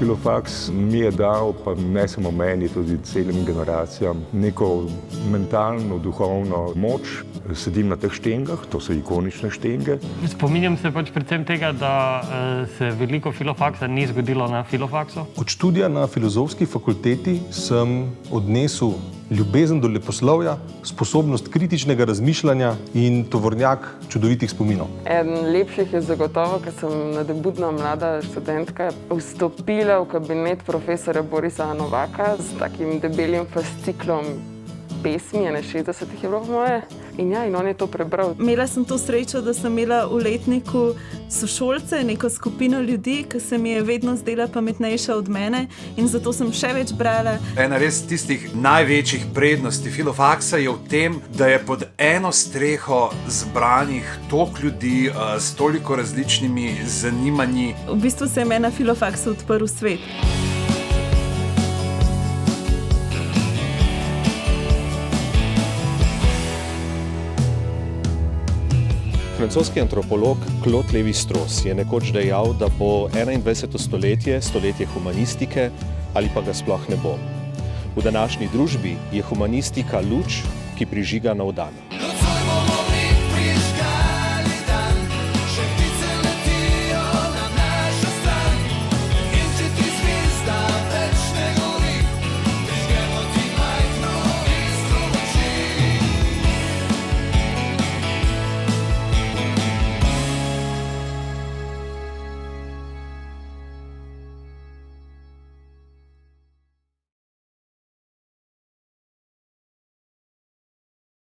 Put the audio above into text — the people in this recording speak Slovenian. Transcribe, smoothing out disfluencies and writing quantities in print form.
Filofaks mi je dal, pa ne samo meni, tudi celim generacijam, neko mentalno, duhovno moč. Sedim na teh štengah, to so ikonične štenge. Spominjam se predvsem tega, da se veliko filofaksa ni zgodilo na filofaksu. Od študija na Filozofski fakulteti sem odnesel ljubezen do leposlovja, sposobnost kritičnega razmišljanja in tovornjak čudovitih spominov. Eden lepših je zagotovo, ker sem nadebudna mlada študentka vstopila v kabinet profesorja Borisa Novaka s takim debelim fasciklom pesmi, 60 je bilo po moje. In on je to prebral. Imela sem to srečo, da sem imela v letniku sošolce, neko skupino ljudi, ki se mi je vedno zdela pametnejša od mene in zato sem še več brala. Ena res tistih največjih prednosti Filofaksa je v tem, da je pod eno streho zbranih toliko ljudi s toliko različnimi zanimanji. V bistvu se je meni na Filofaksu odprl svet. Francoski antropolog Claude Lévi-Strauss je nekoč dejal, da bo 21. stoletje stoletje humanistike ali pa ga sploh ne bo. V današnji družbi je humanistika luč, ki prižiga nov dan.